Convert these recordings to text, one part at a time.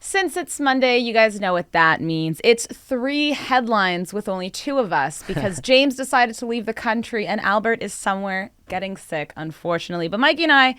Since it's Monday, you guys know what that means. It's 3 headlines with only 2 of us because James decided to leave the country and Albert is somewhere getting sick, unfortunately. But Mikey and I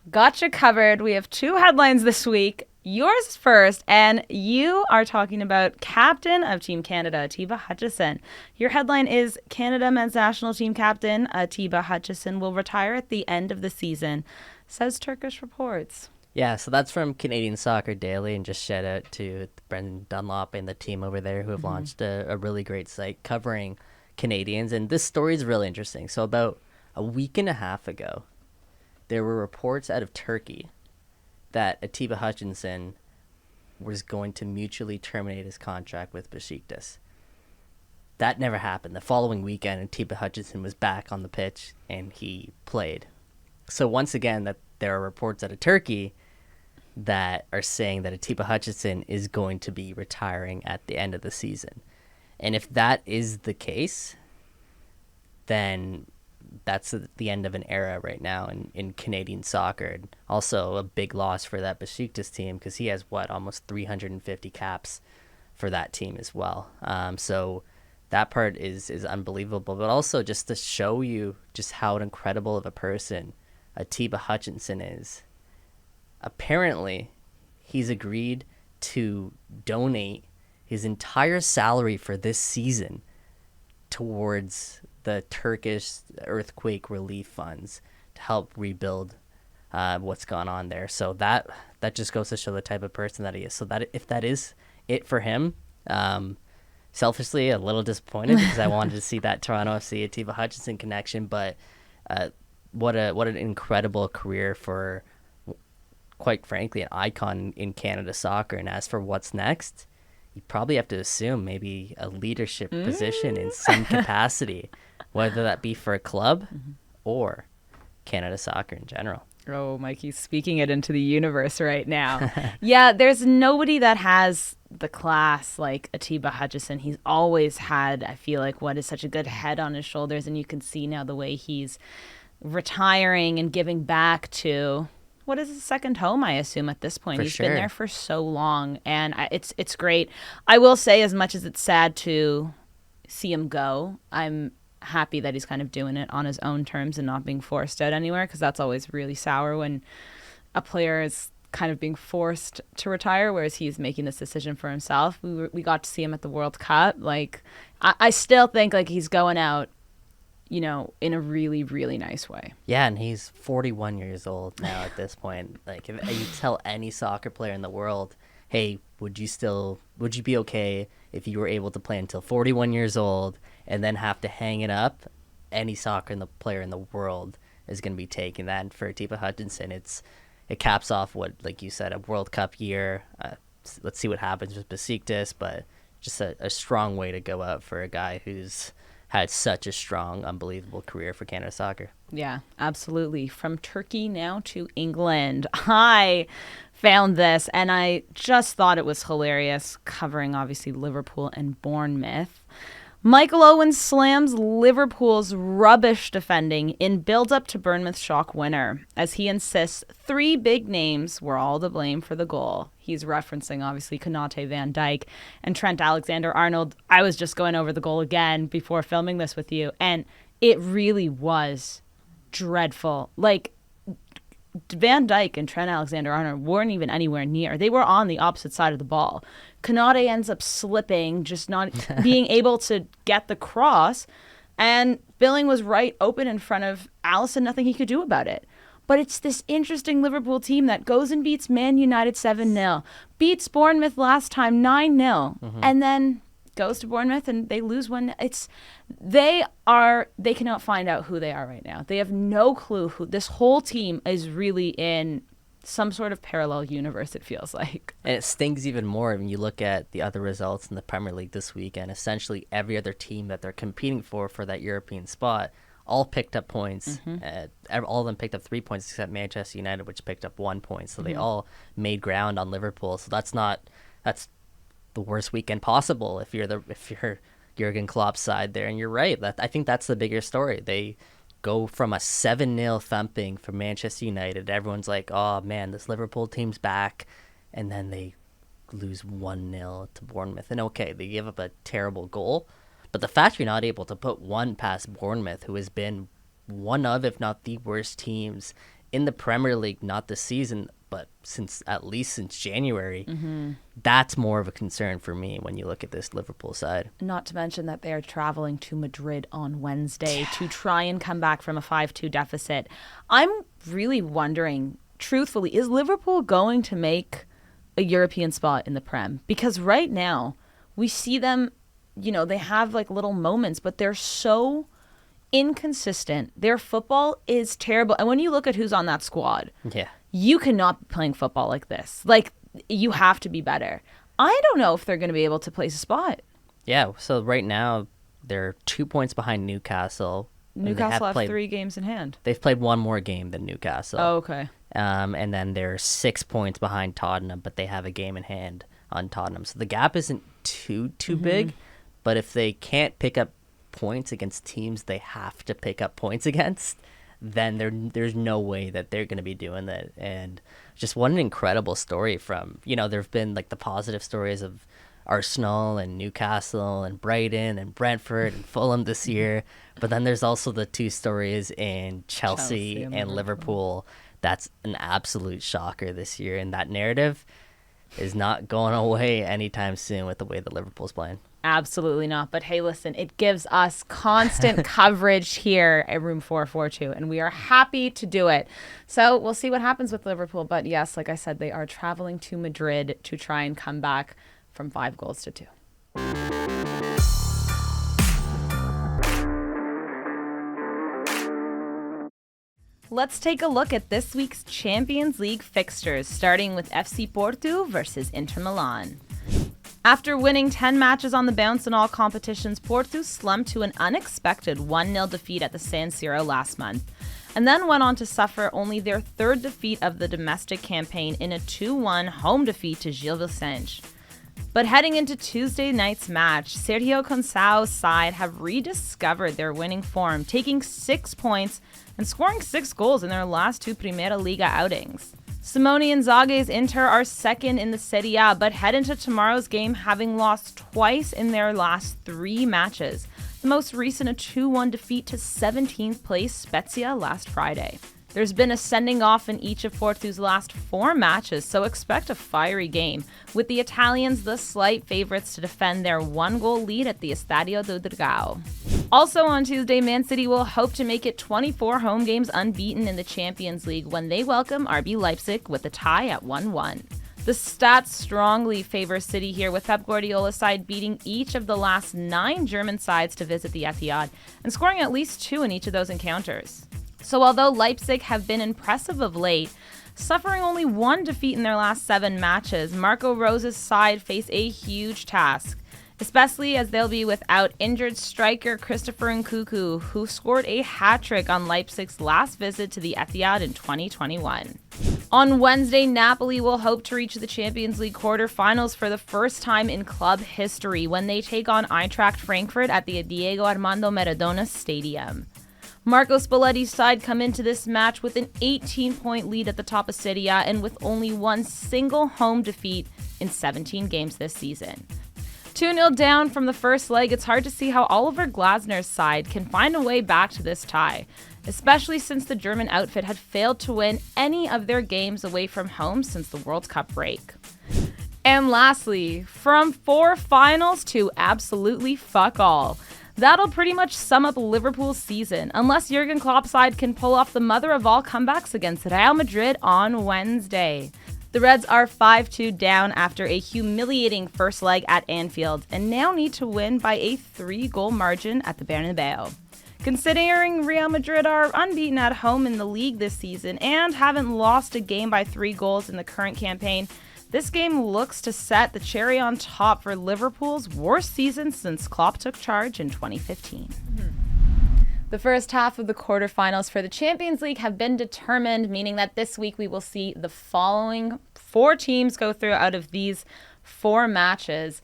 got you covered. We have 2 headlines this week. Yours first, and you are talking about captain of Team Canada, Atiba Hutchinson. Your headline is Canada men's national team captain Atiba Hutchinson will retire at the end of the season, says Turkish reports. Yeah, so that's from Canadian Soccer Daily, and just shout out to Brendan Dunlop and the team over there who have launched a really great site covering Canadians. And this story is really interesting. So about a week and a half ago, there were reports out of Turkey that Atiba Hutchinson was going to mutually terminate his contract with Besiktas. That never happened. The following weekend, Atiba Hutchinson was back on the pitch and he played. So once again, that there are reports out of Turkey that are saying that Atiba Hutchinson is going to be retiring at the end of the season. And if that is the case, then that's the end of an era right now in Canadian soccer. And also a big loss for that Besiktas team because he has, almost 350 caps for that team as well. So that part is unbelievable. But also just to show you just how incredible of a person Atiba Hutchinson is. Apparently, he's agreed to donate his entire salary for this season towards the Turkish earthquake relief funds to help rebuild what's gone on there. So that just goes to show the type of person that he is. So that if that is it for him, selfishly a little disappointed because I wanted to see that Toronto FC Atiba Hutchinson connection, but what an incredible career for, quite frankly, an icon in Canada soccer. And as for what's next, you probably have to assume maybe a leadership position in some capacity, whether that be for a club or Canada soccer in general. Oh, Mikey's speaking it into the universe right now. Yeah, there's nobody that has the class like Atiba Hutchinson. He's always had, I feel like, what is such a good head on his shoulders. And you can see now the way he's retiring and giving back to what is his second home, I assume, at this point. He's been there for so long, and it's great. I will say, as much as it's sad to see him go, I'm happy that he's kind of doing it on his own terms and not being forced out anywhere, because that's always really sour when a player is kind of being forced to retire, whereas he's making this decision for himself. We got to see him at the World Cup. Like, I still think like he's going out, you know, in a really, really nice way. Yeah, and he's 41 years old now at this point. Like, if you tell any soccer player in the world, hey, would you be okay if you were able to play until 41 years old and then have to hang it up? Any player in the world is going to be taking that. And for Atiba Hutchinson, it caps off what, like you said, a World Cup year. Let's see what happens with Besiktas, but just a strong way to go out for a guy who's had such a strong, unbelievable career for Canada soccer. Yeah, absolutely. From Turkey now to England. I found this and I just thought it was hilarious, covering obviously Liverpool and Bournemouth. Michael Owen slams Liverpool's rubbish defending in build-up to Bournemouth's shock winner, as he insists 3 big names were all to blame for the goal. He's referencing, obviously, Konate, Van Dijk, and Trent Alexander-Arnold. I was just going over the goal again before filming this with you, and it really was dreadful. Like, Van Dijk and Trent Alexander-Arnold weren't even anywhere near. They were on the opposite side of the ball. Konate ends up slipping, just not being able to get the cross, and Billing was right open in front of Alisson, nothing he could do about it. But it's this interesting Liverpool team that goes and beats Man United 7-0, beats Bournemouth last time 9-0, and then goes to Bournemouth and they lose one. They cannot find out who they are right now. They have no clue who this whole team is really in. Some sort of parallel universe, it feels like. And it stings even more when you look at the other results in the Premier League this weekend. Essentially, every other team that they're competing for that European spot all picked up points. All of them picked up 3 points except Manchester United, which picked up 1 point. So they all made ground on Liverpool. So that's the worst weekend possible if you're Jurgen Klopp's side there. And you're right. I think that's the bigger story. They go from a 7-0 thumping from Manchester United. Everyone's like, oh man, this Liverpool team's back. And then they lose 1-0 to Bournemouth. And okay, they give up a terrible goal, but the fact you're not able to put one past Bournemouth, who has been one of, if not the worst teams in the Premier League, not this season, but at least since January, that's more of a concern for me when you look at this Liverpool side. Not to mention that they are traveling to Madrid on Wednesday to try and come back from a 5-2 deficit. I'm really wondering, truthfully, is Liverpool going to make a European spot in the Prem? Because right now, we see them, they have like little moments, but they're so inconsistent. Their football is terrible. And when you look at who's on that squad, you cannot be playing football like this. Like, you have to be better. I don't know if they're going to be able to place a spot. Yeah, so right now they're 2 points behind Newcastle. Newcastle have 3 games in hand. They've played one more game than Newcastle. Oh, okay. And then they're 6 points behind Tottenham, but they have a game in hand on Tottenham. So the gap isn't too big, but if they can't pick up points against teams they have to pick up points against, then there's no way that they're going to be doing that. And just what an incredible story from, there have been like the positive stories of Arsenal and Newcastle and Brighton and Brentford and Fulham this year. But then there's also the 2 stories in Chelsea and Liverpool. That's an absolute shocker this year. And that narrative is not going away anytime soon with the way that Liverpool's playing. Absolutely not. But hey, listen, it gives us constant coverage here at Room 442, and we are happy to do it. So we'll see what happens with Liverpool. But yes, like I said, they are traveling to Madrid to try and come back from 5-2. Let's take a look at this week's Champions League fixtures, starting with FC Porto versus Inter Milan. After winning 10 matches on the bounce in all competitions, Porto slumped to an unexpected 1-0 defeat at the San Siro last month, and then went on to suffer only their 3rd defeat of the domestic campaign in a 2-1 home defeat to Gil Vicente. But heading into Tuesday night's match, Sergio Conceicão's side have rediscovered their winning form, taking 6 points and scoring 6 goals in their last 2 Primeira Liga outings. Simone Inzaghi's Inter are second in the Serie A, but head into tomorrow's game having lost twice in their last 3 matches. The most recent a 2-1 defeat to 17th place Spezia last Friday. There's been a sending off in each of Porto's last 4 matches, so expect a fiery game, with the Italians the slight favorites to defend their 1-goal lead at the Estadio do Dragão. Also on Tuesday, Man City will hope to make it 24 home games unbeaten in the Champions League when they welcome RB Leipzig with a tie at 1-1. The stats strongly favor City here, with Pep Guardiola's side beating each of the last 9 German sides to visit the Etihad and scoring at least 2 in each of those encounters. So although Leipzig have been impressive of late, suffering only 1 defeat in their last 7 matches, Marco Rose's side face a huge task, especially as they'll be without injured striker Christopher Nkunku, who scored a hat-trick on Leipzig's last visit to the Etihad in 2021. On Wednesday, Napoli will hope to reach the Champions League quarterfinals for the first time in club history when they take on Eintracht Frankfurt at the Diego Armando Maradona Stadium. Marco Spalletti's side come into this match with an 18-point lead at the top of Serie A and with only 1 single home defeat in 17 games this season. 2-0 down from the first leg, it's hard to see how Oliver Glasner's side can find a way back to this tie, especially since the German outfit had failed to win any of their games away from home since the World Cup break. And lastly, from 4 finals to absolutely fuck all. That'll pretty much sum up Liverpool's season, unless Jurgen Klopp's side can pull off the mother of all comebacks against Real Madrid on Wednesday. The Reds are 5-2 down after a humiliating first leg at Anfield and now need to win by a 3-goal margin at the Bernabeu. Considering Real Madrid are unbeaten at home in the league this season and haven't lost a game by 3 goals in the current campaign, this game looks to set the cherry on top for Liverpool's worst season since Klopp took charge in 2015. The first half of the quarterfinals for the Champions League have been determined, meaning that this week we will see the following 4 teams go through out of these 4 matches.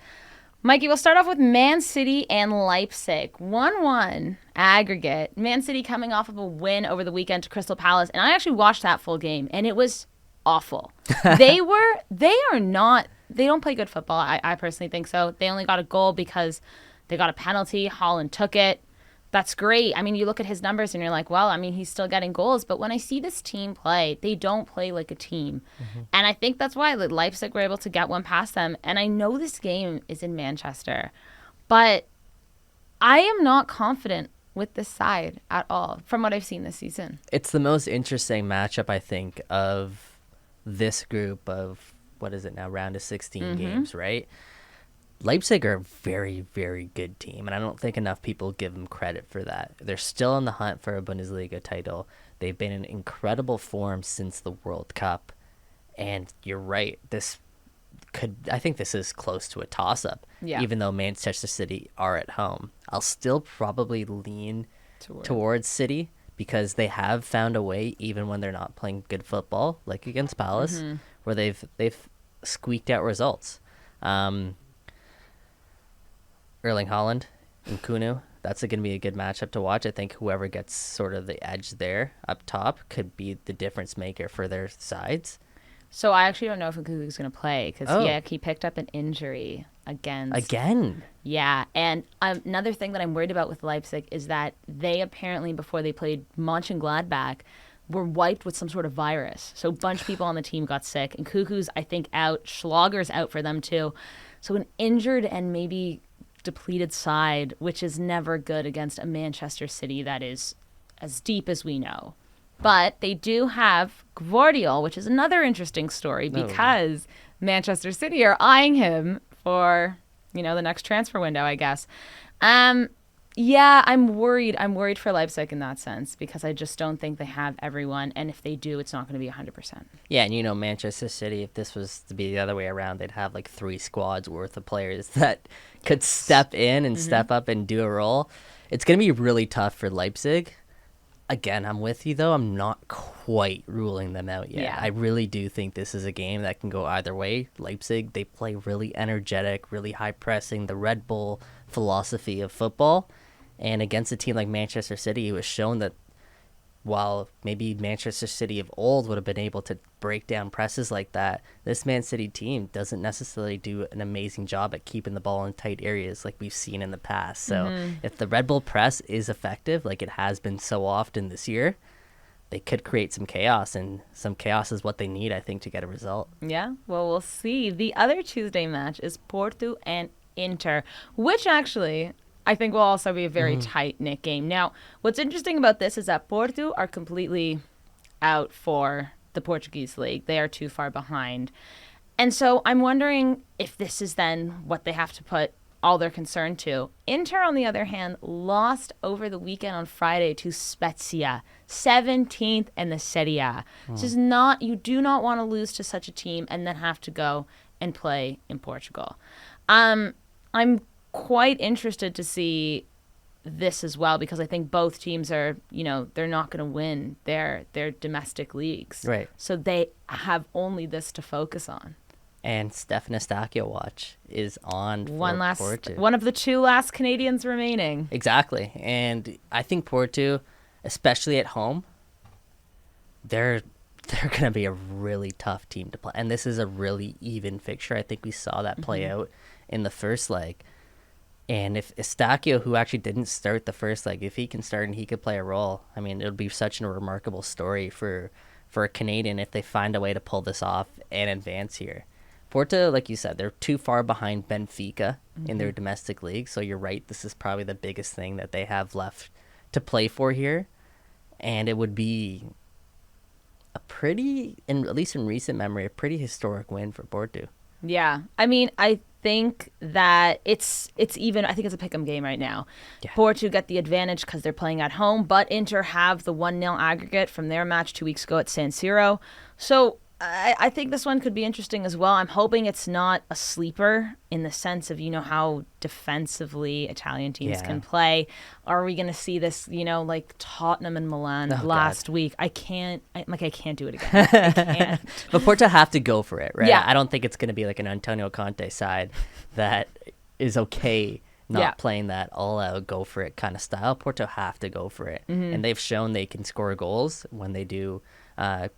Mikey, we'll start off with Man City and Leipzig. 1-1 aggregate. Man City coming off of a win over the weekend to Crystal Palace, and I actually watched that full game, and it was awful. They are not they don't play good football. I personally think so. They only got a goal because they got a penalty. Holland took it. That's great. I mean, you look at his numbers and you're like, well, I mean, he's still getting goals. But when I see this team play, they don't play like a team. And I think that's why Leipzig were able to get one past them. And I know this game is in Manchester, but I am not confident with this side at all from what I've seen this season. It's the most interesting matchup, I think, of this group of, what is it now, round of 16 games, right? Leipzig are a very, very good team, and I don't think enough people give them credit for that. They're still on the hunt for a Bundesliga title. They've been in incredible form since the World Cup, and you're right. I think this is close to a toss-up, even though Manchester City are at home. I'll still probably lean towards City because they have found a way, even when they're not playing good football, like against Palace, where they've squeaked out results. Erling Haaland and Kunu, that's going to be a good matchup to watch. I think whoever gets sort of the edge there up top could be the difference maker for their sides. So I actually don't know if Nkunku's going to play because, he picked up an injury Again? Yeah, and another thing that I'm worried about with Leipzig is that they apparently, before they played Mönchengladbach, were wiped with some sort of virus. So a bunch of people on the team got sick. And Nkunku's, I think, out. Schlager's out for them, too. So an injured and maybe depleted side, which is never good against a Manchester City that is as deep as we know. But they do have Gvardiol, which is another interesting story because Manchester City are eyeing him for, the next transfer window, I guess. Yeah, I'm worried. I'm worried for Leipzig in that sense because I just don't think they have everyone. And if they do, it's not going to be 100%. Yeah, and Manchester City, if this was to be the other way around, they'd have like 3 squads worth of players that could step in and step up and do a role. It's going to be really tough for Leipzig. Again, I'm with you, though. I'm not quite ruling them out yet. Yeah. I really do think this is a game that can go either way. Leipzig, they play really energetic, really high pressing, the Red Bull philosophy of football. And against a team like Manchester City, it was shown that while maybe Manchester City of old would have been able to break down presses like that, this Man City team doesn't necessarily do an amazing job at keeping the ball in tight areas like we've seen in the past. So if the Red Bull press is effective, like it has been so often this year, they could create some chaos, and some chaos is what they need, I think, to get a result. Yeah, well, we'll see. The other Tuesday match is Porto and Inter, which actually I think will also be a very tight-knit game. Now, what's interesting about this is that Porto are completely out for the Portuguese league. They are too far behind. And so I'm wondering if this is then what they have to put all their concern to. Inter, on the other hand, lost over the weekend on Friday to Spezia, 17th in the Serie A. This is not, you do not want to lose to such a team and then have to go and play in Portugal. I'm quite interested to see this as well because I think both teams are, they're not going to win their domestic leagues. Right. So they have only this to focus on. And Stefan Eustáquio watch is on Porto. One of the 2 last Canadians remaining. Exactly. And I think Porto, especially at home, they're going to be a really tough team to play. And this is a really even fixture. I think we saw that play out in the first leg. And if Eustáquio, who actually didn't start the first leg, if he can start and he could play a role, I mean, it would be such a remarkable story for a Canadian if they find a way to pull this off and advance here. Porto, like you said, they're too far behind Benfica in their domestic league. So you're right, this is probably the biggest thing that they have left to play for here. And it would be a pretty, at least in recent memory, a pretty historic win for Porto. Yeah. I mean, I think that it's even. I think it's a pick'em game right now. Yeah. Porto get the advantage because they're playing at home, but Inter have the 1-0 aggregate from their match 2 weeks ago at San Siro. So I think this one could be interesting as well. I'm hoping it's not a sleeper in the sense of, how defensively Italian teams can play. Are we going to see this, like Tottenham and Milan last week? I can't do it again. I can't. But Porto have to go for it, right? Yeah. I don't think it's going to be like an Antonio Conte side that is okay not playing that all-out, go-for-it kind of style. Porto have to go for it. And they've shown they can score goals when they do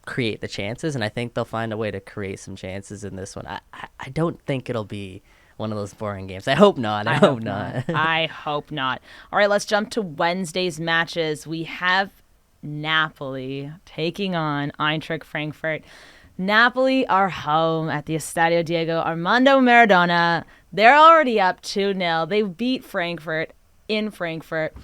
create the chances, and I think they'll find a way to create some chances in this one. I don't think it'll be one of those boring games. I hope not. I hope not. I hope not. All right, let's jump to Wednesday's matches. We have Napoli taking on Eintracht Frankfurt. Napoli are home at the Estadio Diego Armando Maradona. They're already up 2-0. They beat Frankfurt in Frankfurt.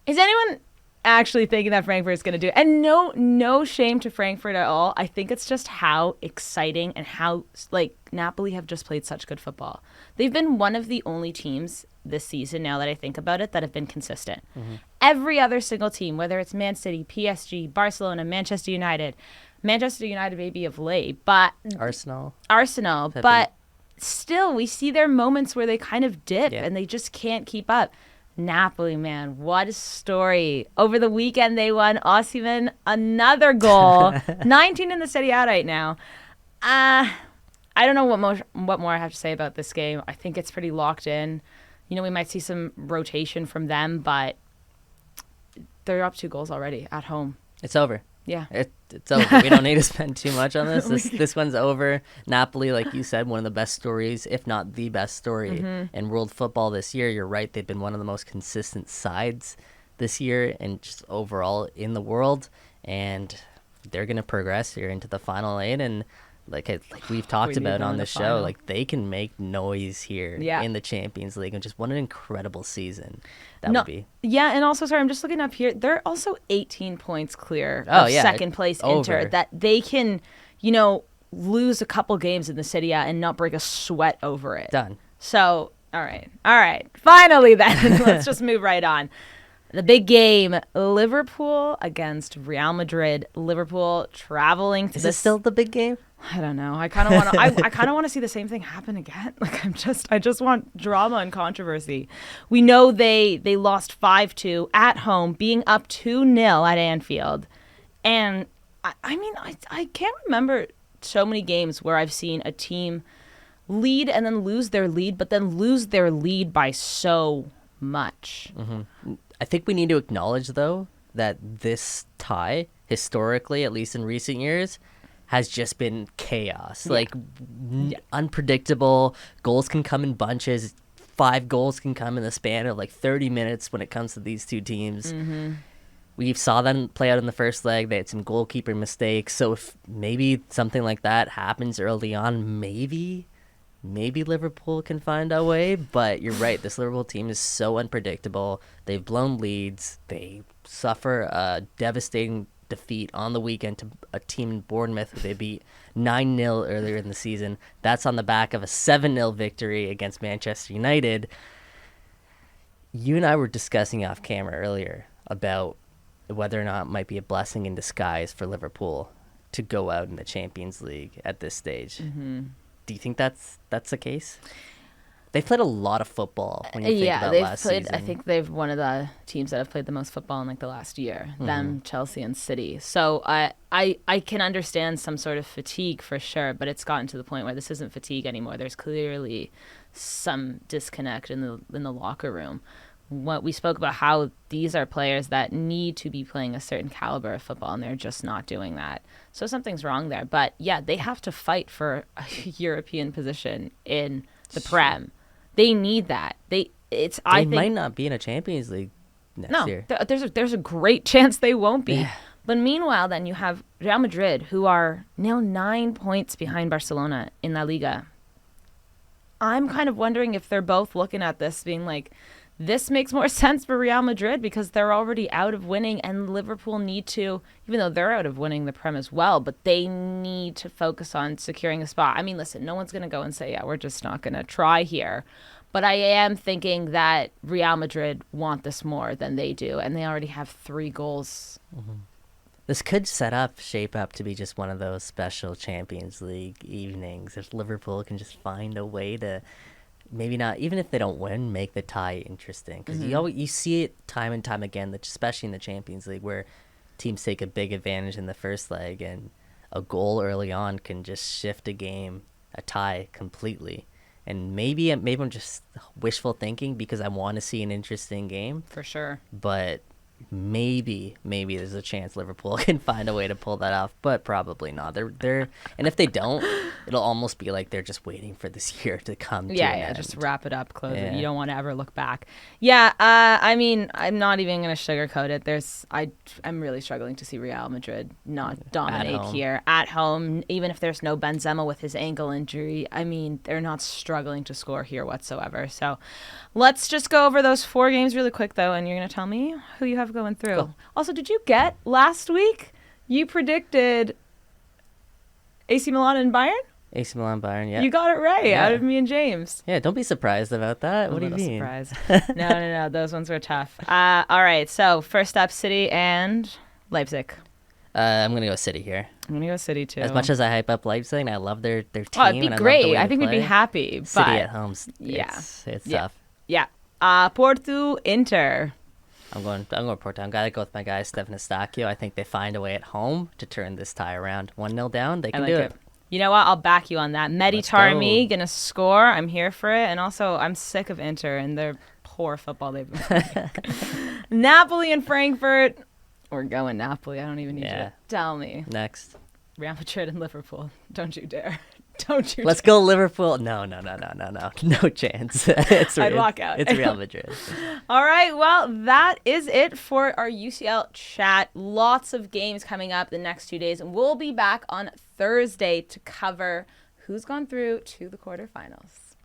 Is anyone actually thinking that Frankfurt is going to do it? And no shame to Frankfurt at all. I think it's just how exciting and how, like, Napoli have just played such good football. They've been one of the only teams this season, now that I think about it, that have been consistent. Every other single team, whether it's Man City, PSG, Barcelona, Manchester United maybe of late, but Arsenal, Pepe. But still, we see their moments where they kind of dip and they just can't keep up. Napoli, man, what a story. Over the weekend, they won. Osimhen, another goal. 19 in the Serie A right now. I don't know what more I have to say about this game. I think it's pretty locked in. You know, we might see some rotation from them, but they're up 2 goals already at home. It's over. Yeah. It's over. We don't need to spend too much on this. This one's over. Napoli, like you said, one of the best stories, if not the best story in world football this year. You're right. They've been one of the most consistent sides this year and just overall in the world. And they're going to progress here into the final 8. And like we've talked about on the show, like they can make noise here in the Champions League. And just what an incredible season that would be. Yeah, and also, sorry, I'm just looking up here. They're also 18 points clear of second place Inter. That they can, you know, lose a couple games in the Serie A and not break a sweat over it. Done. So, all right. Finally, then, let's just move right on. The big game, Liverpool against Real Madrid. Liverpool traveling to Is it still the big game? I don't know. I kind of want to. I kind of want to see the same thing happen again. Like I just want drama and controversy. We know they lost 5-2 at home, being up 2-0 at Anfield, and I mean I can't remember so many games where I've seen a team lead and then lose their lead, but then lose their lead by so much. I think we need to acknowledge though that this tie, historically, at least in recent years, has just been chaos. Unpredictable. Goals can come in bunches. 5 goals can come in the span of like 30 minutes when it comes to these two teams. We saw them play out in the first leg. They had some goalkeeper mistakes. So if maybe something like that happens early on, maybe Liverpool can find a way. But you're right. This Liverpool team is so unpredictable. They've blown leads. They suffer a devastating defeat on the weekend to a team in Bournemouth who they beat 9-0 earlier in the season. That's on the back of a 7-0 victory against Manchester United. You and I were discussing off camera earlier about whether or not it might be a blessing in disguise for Liverpool to go out in the Champions League at this stage. Do you think that's the case? They've played a lot of football when you think about last season. I think they've one of the teams that have played the most football in like the last year. Them, Chelsea, and City. So I can understand some sort of fatigue for sure, but it's gotten to the point where this isn't fatigue anymore. There's clearly some disconnect in the locker room. What we spoke about, how these are players that need to be playing a certain caliber of football, and they're just not doing that. So something's wrong there. But yeah, they have to fight for a European position in the Prem. They need that. They might not be in a Champions League next year. There's a great chance they won't be. Yeah. But meanwhile, then you have Real Madrid, who are now 9 points behind Barcelona in La Liga. I'm kind of wondering if they're both looking at this being like, this makes more sense for Real Madrid because they're already out of winning, and Liverpool need to, even though they're out of winning the Prem as well, but they need to focus on securing a spot. I mean, listen, no one's going to go and say, yeah, we're just not going to try here. But I am thinking that Real Madrid want this more than they do, and they already have 3 goals. This could shape up to be just one of those special Champions League evenings if Liverpool can just find a way to, maybe not, even if they don't win, make the tie interesting. Because you see it time and time again, especially in the Champions League, where teams take a big advantage in the first leg, and a goal early on can just shift a game, a tie completely. And maybe I'm just wishful thinking because I want to see an interesting game. For sure. But maybe there's a chance Liverpool can find a way to pull that off, but probably not. They're and if they don't, it'll almost be like they're just waiting for this year to come to an end. Just wrap it up, close it. Yeah. You don't want to ever look back. I mean, I'm not even going to sugarcoat it. I'm really struggling to see Real Madrid not dominate here at home, even if there's no Benzema with his ankle injury. I mean, they're not struggling to score here whatsoever. So let's just go over those 4 games really quick, though, and you're going to tell me who you have going through. Cool. Also, did you get last week? You predicted AC Milan and Bayern? AC Milan, Bayern, yeah. You got it right out of me and James. Yeah, don't be surprised about that. What do you mean? Surprised. No. Those ones were tough. All right, so first up, City and Leipzig. I'm going to go City here. I'm going to go City, too. As much as I hype up Leipzig, and I love their team. Oh, it'd be and great. I think we'd be happy. But City at home, yeah. it's tough. Yeah. Porto, Inter. I'm going Porto. I'm going to go with my guy, Stefan Eustáquio. I think they find a way at home to turn this tie around. 1-0 down, they can do it. You know what? I'll back you on that. Mehdi Taremi going to score. I'm here for it. And also, I'm sick of Inter and their poor football they've been playing. Napoli and Frankfurt. We're going Napoli. I don't even need you to tell me. Next. Real Madrid and Liverpool. Don't you dare. Don't you Let's dare. go Liverpool. No. No chance. I'd walk out. It's Real Madrid. All right. Well, that is it for our UCL chat. Lots of games coming up the next 2 days. And we'll be back on Thursday to cover who's gone through to the quarterfinals.